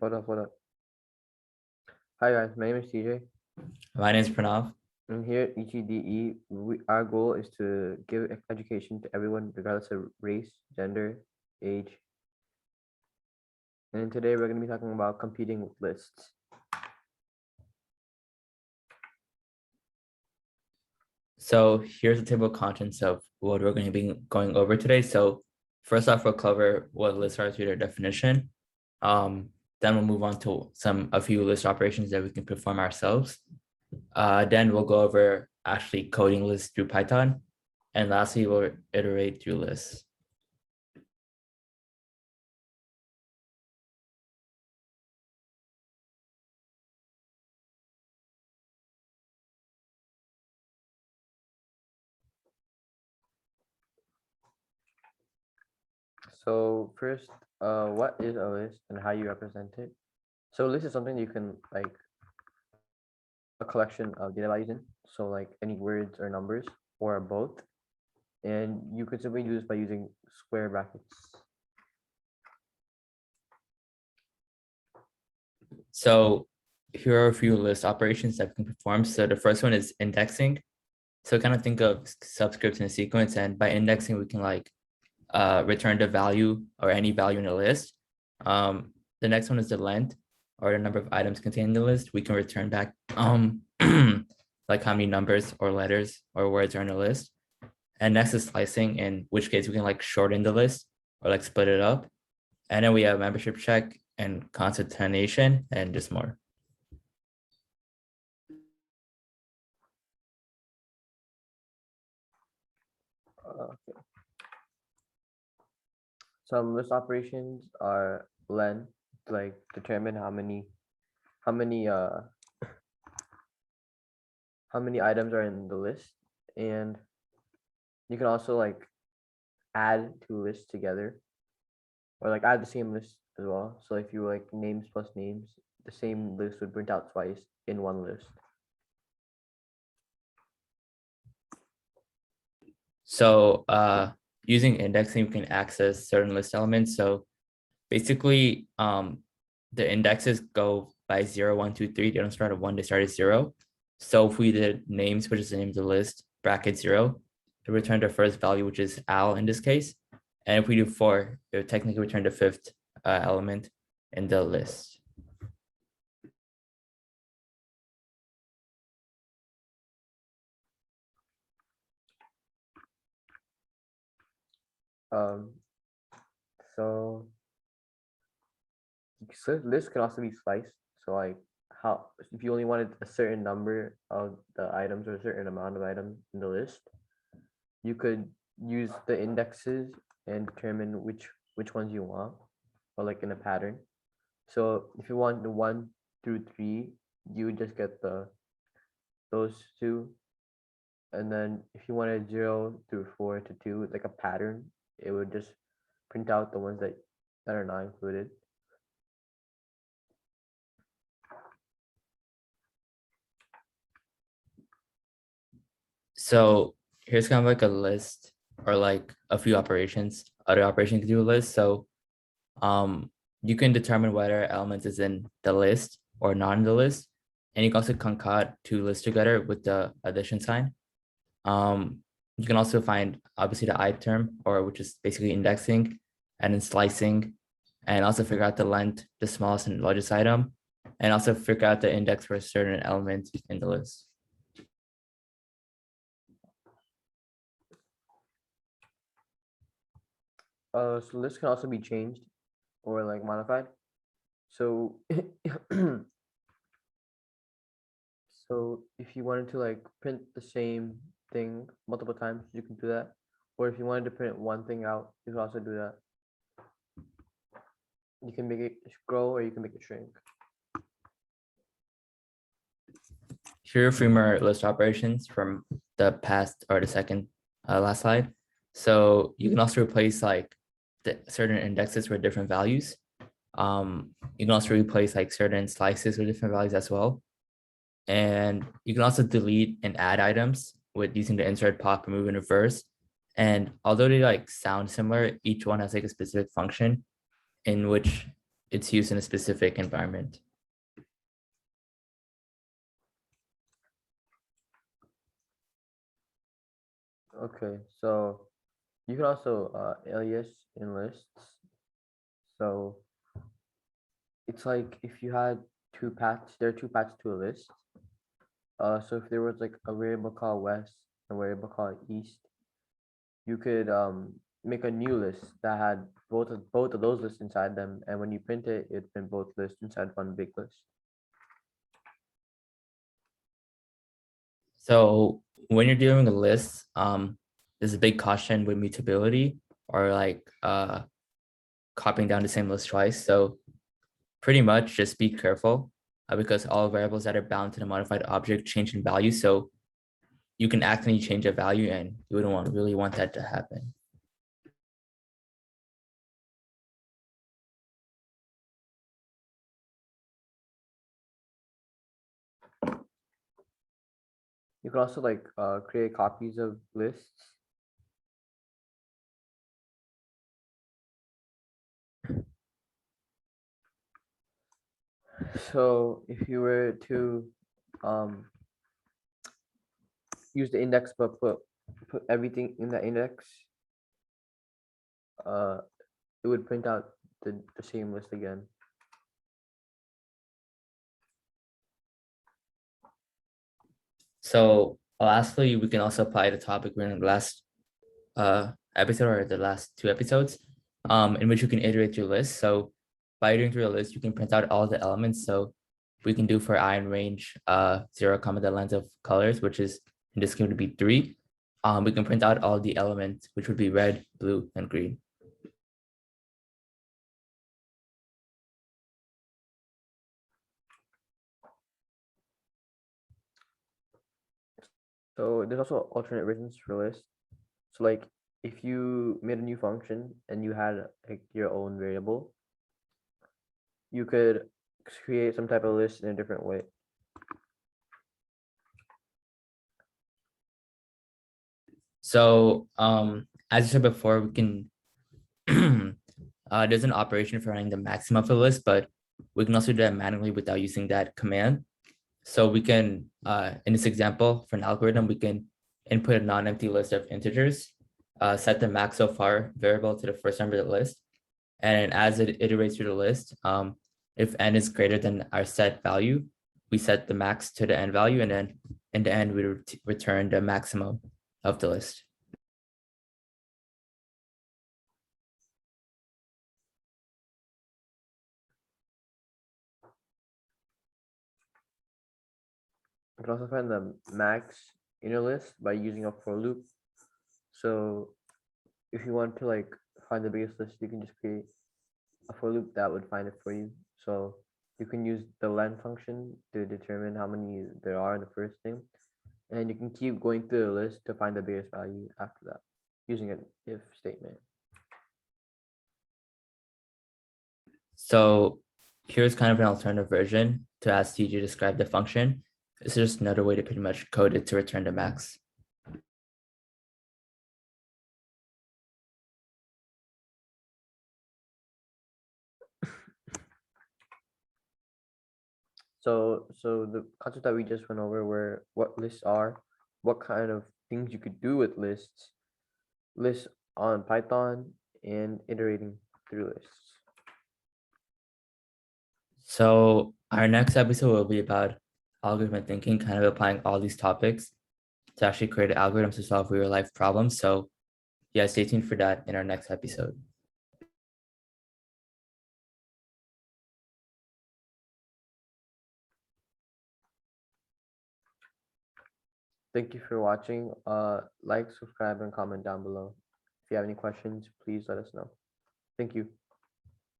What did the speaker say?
Hold up. Hi guys, my name is TJ. My name is Pranav. And here at EGDE, our goal is to give education to everyone, regardless of race, gender, age. And today we're going to be talking about competing with lists. So here's the table of contents of what we're going to be going over today. So first off, we'll cover what lists are through their definition. Then we'll move on to a few list operations that we can perform ourselves. Then we'll go over actually coding lists through Python. And lastly, we'll iterate through lists. So first, what is a list and how you represent it? So a list is something you can like a collection of data values in. So like any words or numbers or both. And you could simply do this by using square brackets. So here are a few list operations that we can perform. So the first one is indexing. So kind of think of subscripts in a sequence, and by indexing, we can like return the value or any value in a list. The next one is the length or the number of items contained in the list. We can return back like how many numbers or letters or words are in a list. And next is slicing, in which case we can like shorten the list or like split it up. And then we have membership check and concatenation and just more. Okay. Some list operations are len, to like determine how many items are in the list, and you can also like add two lists together or like add the same list as well. So if you like names plus names, the same list would print out twice in one list. So using indexing, we can access certain list elements. So basically, the indexes go by 0, 1, 2, 3. They don't start at 1, they start at 0. So if we did names, which is the name of the list, bracket 0, it returned the first value, which is Al in this case. And if we do 4, it would technically return the fifth element in the list. So list can also be sliced. So like how if you only wanted a certain number of the items or a certain amount of items in the list, you could use the indexes and determine which ones you want, or like in a pattern. So if you want the 1 through 3, you would just get those two. And then if you wanted 0 through 4 to 2, like a pattern, it would just print out the ones that are not included. So here's kind of like a list or like a few operations, other operations can do a list. So you can determine whether element is in the list or not in the list. And you can also concat two lists together with the addition sign. You can also find obviously the I term, or which is basically indexing, and then slicing, and also figure out the length, the smallest and largest item, and also figure out the index for a certain element in the list. So lists can also be changed or like modified. So so if you wanted to like print the same thing multiple times, you can do that. Or if you wanted to print one thing out, you can also do that. You can make it grow or you can make it shrink. Here are a few more list operations from the past or the second last slide. So you can also replace like the certain indexes with different values. You can also replace like certain slices with different values as well. And you can also delete and add items with using the insert, pop, remove, and reverse. And although they like sound similar, each one has like a specific function in which its use in a specific environment. Okay, so you can also alias in lists. So it's like if you had two paths, there are two paths to a list. So if there was like a variable called west and a variable called east, you could make a new list that had both of those lists inside them, and when you print it, it'd print both lists inside one big list. So when you're dealing with lists, there's a big caution with mutability or like copying down the same list twice. So pretty much just be careful because all variables that are bound to the modified object change in value. So you can accidentally change a value and you wouldn't really want that to happen. You can also like create copies of lists. So if you were to use the index but put everything in the index, it would print out the same list again. So lastly, we can also apply the topic we're in the last episode or the last two episodes, in which you can iterate your list. So by iterating through a list, you can print out all the elements. So we can do for I in range 0, the length of colors, which is in this case would be 3. We can print out all the elements, which would be red, blue, and green. So there's also alternate versions for lists. So like if you made a new function and you had like your own variable, you could create some type of list in a different way. So as I said before, we can there's an operation for running the maximum of the list, but we can also do that manually without using that command. So we can, in this example, for an algorithm, we can input a non-empty list of integers, set the max so far variable to the first number of the list. And as it iterates through the list, if n is greater than our set value, we set the max to the n value, and then in the end, we return the maximum of the list. You can also find the max in a list by using a for loop. So if you want to like find the biggest list, you can just create a for loop that would find it for you. So you can use the len function to determine how many there are in the first thing. And you can keep going through the list to find the biggest value after that using an if statement. So here's kind of an alternative version to ask TG to describe the function. It's just another way to pretty much code it to return the max. So the concept that we just went over were what lists are, what kind of things you could do with lists on Python, and iterating through lists. So our next episode will be about algorithmic thinking, kind of applying all these topics to actually create algorithms to solve real life problems. So yeah, stay tuned for that in our next episode. Thank you for watching. Like, subscribe, and comment down below. If you have any questions, please let us know. Thank you.